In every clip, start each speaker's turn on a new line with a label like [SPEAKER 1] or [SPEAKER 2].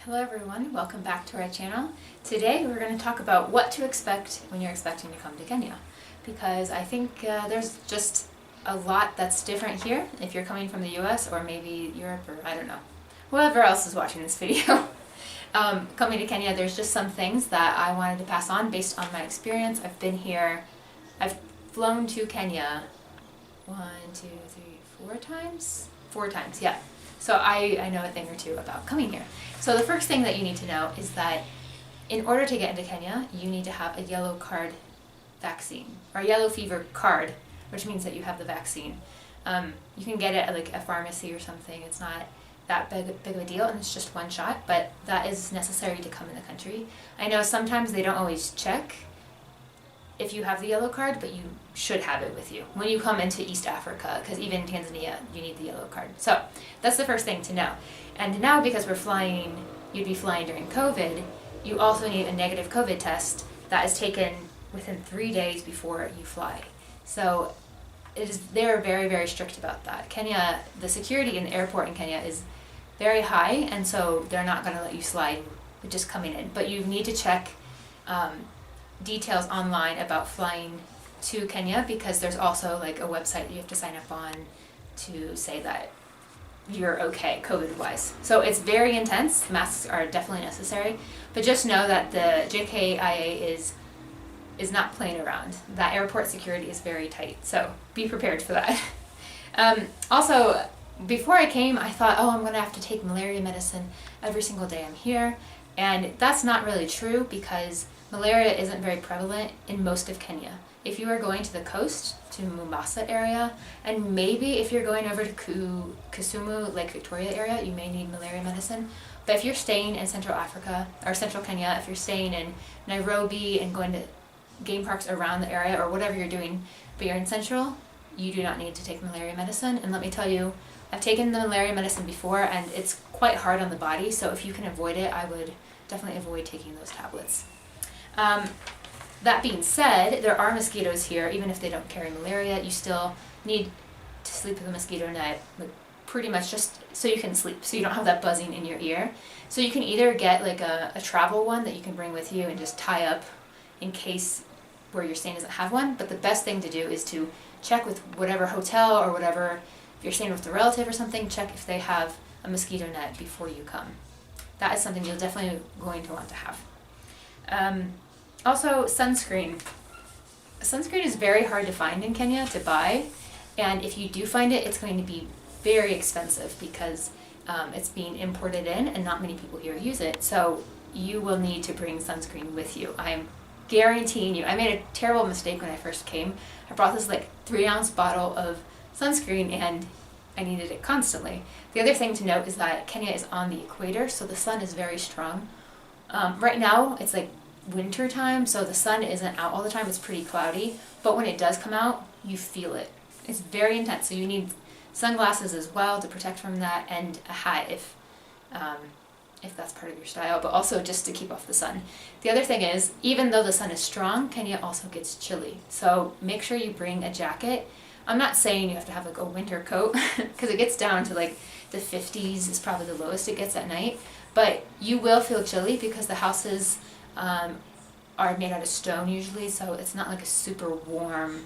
[SPEAKER 1] Hello everyone, welcome back to our channel. Today we're going to talk about what to expect when you're expecting to come to Kenya, because I think there's just a lot that's different here if you're coming from the US or maybe Europe or I don't know, whoever else is watching this video. Coming to Kenya, there's just some things that I wanted to pass on based on my experience. I've been here, I've flown to Kenya 4 times? 4 times, yeah. So I know a thing or two about coming here. So the first thing that you need to know is that in order to get into Kenya, you need to have a yellow card vaccine, or a yellow fever card, which means that you have the vaccine. You can get it at like a pharmacy or something. It's not that big of a deal, and it's just one shot, but that is necessary to come in the country. I know sometimes they don't always check if you have the yellow card, but you should have it with you when you come into East Africa, because even Tanzania, you need the yellow card. So that's the first thing to know. And now, because you'd be flying during COVID, you also need a negative COVID test that is taken within 3 days before you fly. So they're very, very strict about that. Kenya, the security in the airport in Kenya is very high, and so they're not going to let you slide with just coming in. But you need to check details online about flying to Kenya, because there's also like a website you have to sign up on to say that you're okay COVID wise. So it's very intense. Masks are definitely necessary, but just know that the JKIA is not playing around. That airport security is very tight, so be prepared for that. Also, before I came, I thought, oh, I'm gonna have to take malaria medicine every single day I'm here, and that's not really true, because malaria isn't very prevalent in most of Kenya. If you are going to the coast, to Mombasa area, and maybe if you're going over to Kisumu, Lake Victoria area, you may need malaria medicine. But if you're staying in Central Africa, or Central Kenya, if you're staying in Nairobi and going to game parks around the area, or whatever you're doing, but you're in Central, you do not need to take malaria medicine. And let me tell you, I've taken the malaria medicine before, and it's quite hard on the body, so if you can avoid it, I would definitely avoid taking those tablets. That being said, there are mosquitoes here. Even if they don't carry malaria, you still need to sleep with a mosquito net, like pretty much just so you can sleep, so you don't have that buzzing in your ear. So you can either get like a travel one that you can bring with you and just tie up in case where you're staying doesn't have one, but the best thing to do is to check with whatever hotel or whatever, if you're staying with a relative or something, check if they have a mosquito net before you come. That is something you're definitely going to want to have. Also, sunscreen. Sunscreen is very hard to find in Kenya to buy, and if you do find it, it's going to be very expensive because it's being imported in and not many people here use it. So you will need to bring sunscreen with you. I'm guaranteeing you. I made a terrible mistake when I first came. I brought this like 3-ounce bottle of sunscreen, and I needed it constantly. The other thing to note is that Kenya is on the equator, so the sun is very strong. Right now, it's like winter time, so the sun isn't out all the time. It's pretty cloudy, but when it does come out, you feel it. It's very intense, so you need sunglasses as well to protect from that, and a hat if that's part of your style, but also just to keep off the sun. The other thing is, even though the sun is strong, Kenya also gets chilly, so make sure you bring a jacket. I'm not saying you have to have like a winter coat, because it gets down to like the 50s is probably the lowest it gets at night, but you will feel chilly because the houses are made out of stone usually, so it's not like a super warm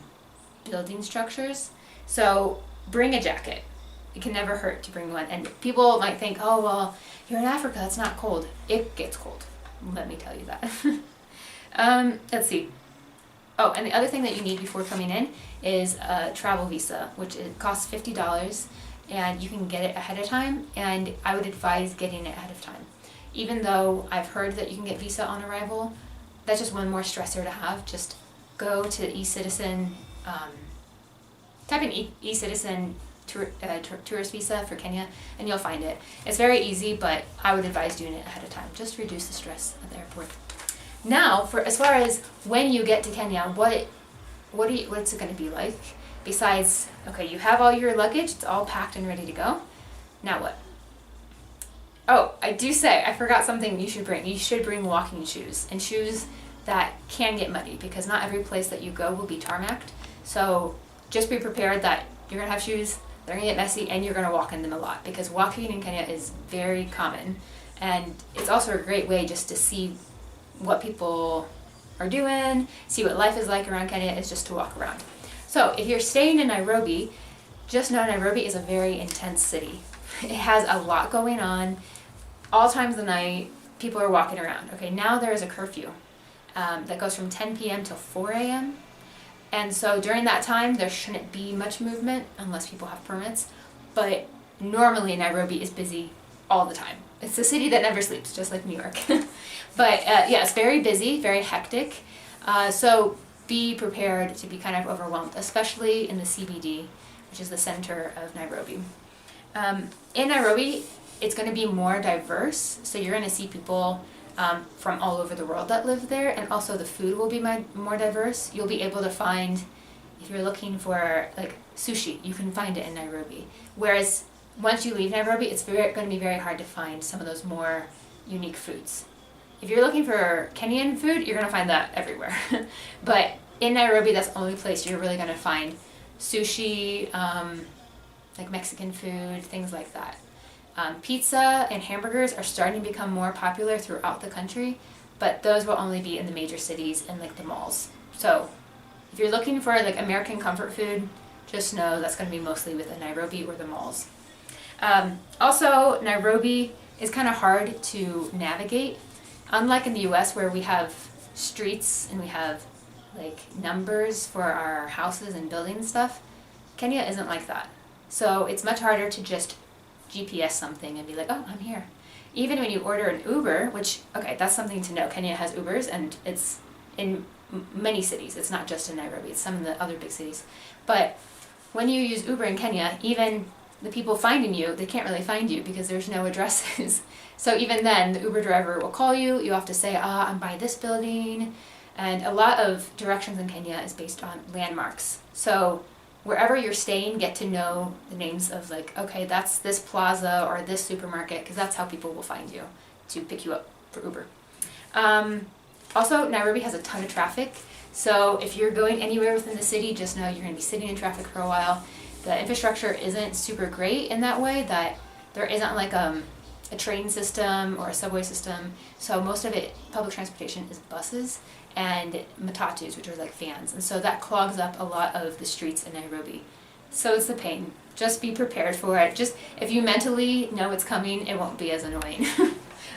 [SPEAKER 1] building structures. So bring a jacket. It can never hurt to bring one. And people might think, oh, well, you're in Africa, it's not cold. It gets cold. Let me tell you that. Let's see. Oh, and the other thing that you need before coming in is a travel visa, which it costs $50, and you can get it ahead of time, and I would advise getting it ahead of time. Even though I've heard that you can get visa on arrival, that's just one more stressor to have. Just go to eCitizen, type in eCitizen tourist visa for Kenya, and you'll find it. It's very easy, but I would advise doing it ahead of time. Just reduce the stress at the airport. Now, for as far as when you get to Kenya, what's it going to be like? Besides, okay, you have all your luggage, it's all packed and ready to go. Now what? Oh, I do say, I forgot something you should bring. You should bring walking shoes, and shoes that can get muddy, because not every place that you go will be tarmacked. So just be prepared that you're going to have shoes, they're going to get messy, and you're going to walk in them a lot, because walking in Kenya is very common. And it's also a great way just to see what people are doing, see what life is like around Kenya, is just to walk around. So if you're staying in Nairobi, just know Nairobi is a very intense city. It has a lot going on. All times of the night, people are walking around. Okay, now there is a curfew that goes from 10 p.m. till 4 a.m. And so during that time, there shouldn't be much movement unless people have permits. But normally Nairobi is busy all the time. It's a city that never sleeps, just like New York. But yeah, it's very busy, very hectic. So be prepared to be kind of overwhelmed, especially in the CBD, which is the center of Nairobi. In Nairobi, it's going to be more diverse. So you're going to see people from all over the world that live there, and also the food will be more diverse. You'll be able to find, if you're looking for like sushi, you can find it in Nairobi. Whereas once you leave Nairobi, it's going to be very hard to find some of those more unique foods. If you're looking for Kenyan food, you're going to find that everywhere. But in Nairobi, that's the only place you're really going to find sushi, like Mexican food, things like that. Pizza and hamburgers are starting to become more popular throughout the country, but those will only be in the major cities and like the malls. So if you're looking for like American comfort food, just know that's going to be mostly within Nairobi or the malls. Also, Nairobi is kind of hard to navigate. Unlike in the US, where we have streets and we have like numbers for our houses and buildings and stuff, Kenya isn't like that. So it's much harder to just GPS something and be like, oh, I'm here. Even when you order an Uber, which, okay, that's something to know. Kenya has Ubers, and it's in many cities. It's not just in Nairobi. It's some of the other big cities. But when you use Uber in Kenya, even the people finding you, they can't really find you because there's no addresses. So even then, the Uber driver will call you. You have to say, I'm by this building. And a lot of directions in Kenya is based on landmarks. So wherever you're staying, get to know the names of like, okay, that's this plaza or this supermarket, because that's how people will find you to pick you up for Uber. Also, Nairobi has a ton of traffic. So if you're going anywhere within the city, just know you're going to be sitting in traffic for a while. The infrastructure isn't super great in that way, that there isn't like a train system or a subway system. So most of it, public transportation, is buses and matatus, which are like vans. And so that clogs up a lot of the streets in Nairobi. So it's a pain. Just be prepared for it. Just if you mentally know it's coming, it won't be as annoying.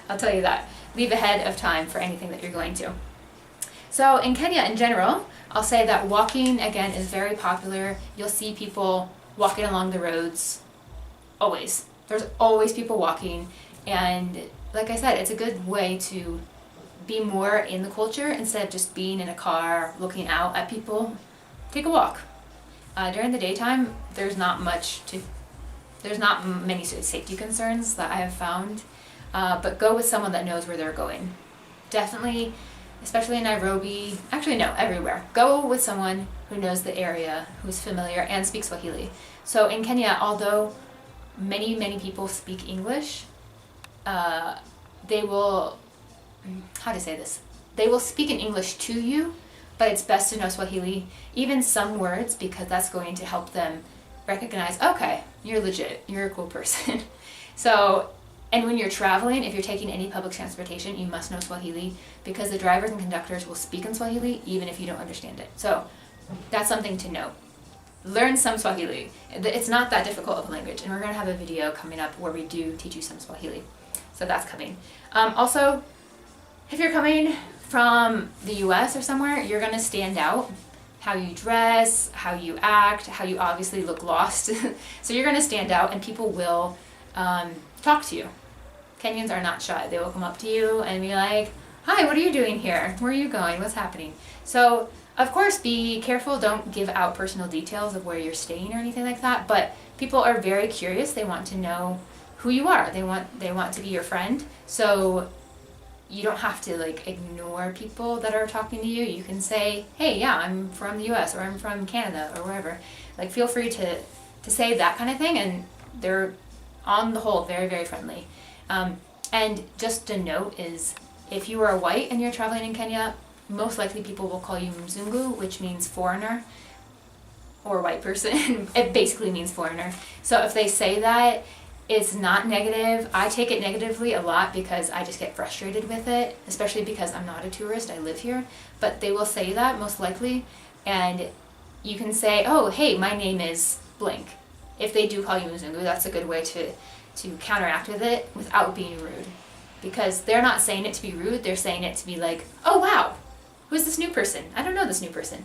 [SPEAKER 1] I'll tell you that. Leave ahead of time for anything that you're going to. So in Kenya in general, I'll say that walking, again, is very popular. You'll see people walking along the roads, always. There's always people walking, and like I said, it's a good way to be more in the culture instead of just being in a car looking out at people. Take a walk. During the daytime, there's not many safety concerns that I have found, but go with someone that knows where they're going. Definitely, especially in Nairobi, actually no, everywhere. Go with someone who knows the area, who's familiar and speaks Swahili. So in Kenya, although many people speak English, they will, how to say this? They will speak in English to you, but it's best to know Swahili, even some words, because that's going to help them recognize, okay, you're legit, you're a cool person. So, and when you're traveling, if you're taking any public transportation, you must know Swahili, because the drivers and conductors will speak in Swahili even if you don't understand it. So that's something to know. Learn some Swahili. It's not that difficult of a language, and we're going to have a video coming up where we do teach you some Swahili. So that's coming. Also, if you're coming from the US or somewhere, you're going to stand out. How you dress, how you act, how you obviously look lost. So you're going to stand out, and people will talk to you. Kenyans are not shy. They will come up to you and be like, hi, what are you doing here? Where are you going? What's happening? So, of course, be careful. Don't give out personal details of where you're staying or anything like that. But people are very curious. They want to know who you are. They want to be your friend. So you don't have to like ignore people that are talking to you. You can say, hey, yeah, I'm from the US, or I'm from Canada, or wherever. Like, feel free to say that kind of thing, and they're on the whole very, very friendly. And just a note is, if you are white and you're traveling in Kenya, most likely people will call you Mzungu, which means foreigner or white person. It basically means foreigner. So if they say that, It's not negative. I take it negatively a lot because I just get frustrated with it, especially because I'm not a tourist, I live here. But they will say that most likely, and you can say, oh, hey, my name is blank. If they do call you Mzungu, that's a good way to counteract with it without being rude. Because they're not saying it to be rude, they're saying it to be like, oh wow, who's this new person? I don't know this new person.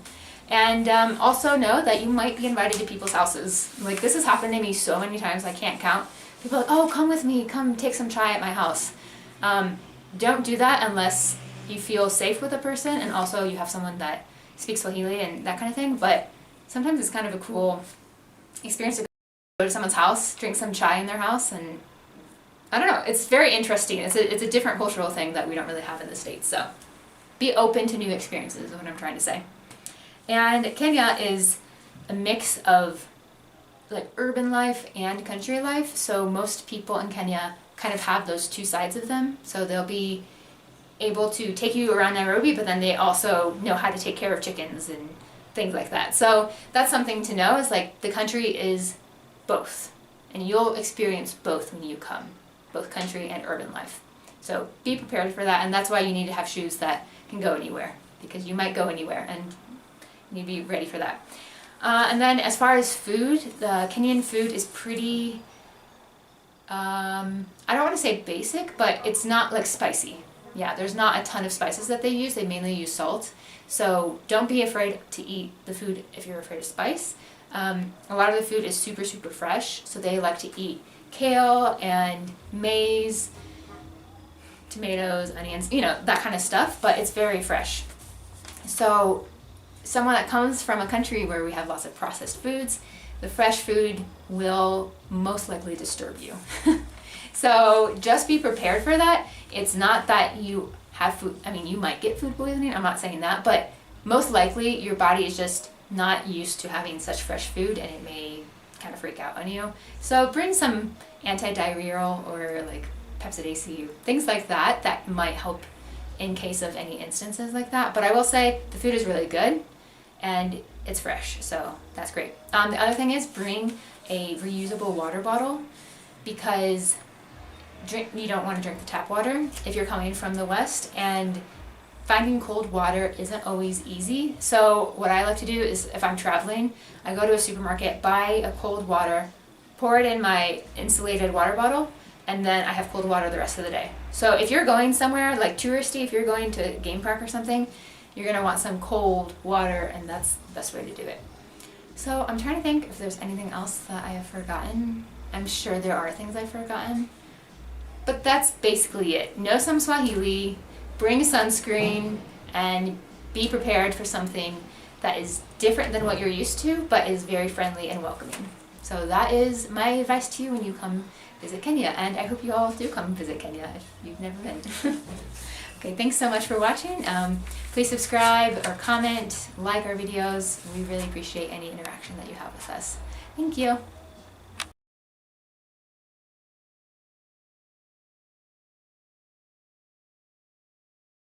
[SPEAKER 1] And also know that you might be invited to people's houses. Like, this has happened to me so many times, I can't count. People are like, oh, come with me, come take some chai at my house. Don't do that unless you feel safe with a person and also you have someone that speaks Swahili and that kind of thing. But sometimes it's kind of a cool experience to go to someone's house, drink some chai in their house, and I don't know, it's very interesting. It's a different cultural thing that we don't really have in the States. So be open to new experiences is what I'm trying to say. And Kenya is a mix of like urban life and country life. So most people in Kenya kind of have those two sides of them. So they'll be able to take you around Nairobi, but then they also know how to take care of chickens and things like that. So that's something to know, is like the country is both. And you'll experience both when you come, both country and urban life. So be prepared for that, and that's why you need to have shoes that can go anywhere, because you might go anywhere and you need to be ready for that. And then as far as food, the Kenyan food is pretty, I don't want to say basic, but it's not like spicy. Yeah, there's not a ton of spices that they use. They mainly use salt. So don't be afraid to eat the food if you're afraid of spice. A lot of the food is super, super fresh. So they like to eat kale and maize, tomatoes, onions, you know, that kind of stuff, but it's very fresh. So someone that comes from a country where we have lots of processed foods, the fresh food will most likely disturb you. So just be prepared for that. It's not that you have food, I mean, you might get food poisoning, I'm not saying that, but most likely your body is just not used to having such fresh food and it may kind of freak out on you. So bring some anti-diarrheal or like Pepsid-AC, things like that, that might help in case of any instances like that. But I will say the food is really good and it's fresh, so that's great. The other thing is bring a reusable water bottle, because you don't want to drink the tap water if you're coming from the West, and finding cold water isn't always easy. So what I like to do is, if I'm traveling, I go to a supermarket, buy a cold water, pour it in my insulated water bottle, and then I have cold water the rest of the day. So if you're going somewhere like touristy, if you're going to a game park or something, you're gonna want some cold water, and that's the best way to do it. So I'm trying to think if there's anything else that I have forgotten. I'm sure there are things I've forgotten. But that's basically it. Know some Swahili, bring sunscreen, and be prepared for something that is different than what you're used to, but is very friendly and welcoming. So that is my advice to you when you come visit Kenya, and I hope you all do come visit Kenya if you've never been. Okay, thanks so much for watching. Please subscribe or comment, like our videos. We really appreciate any interaction that you have with us. Thank you.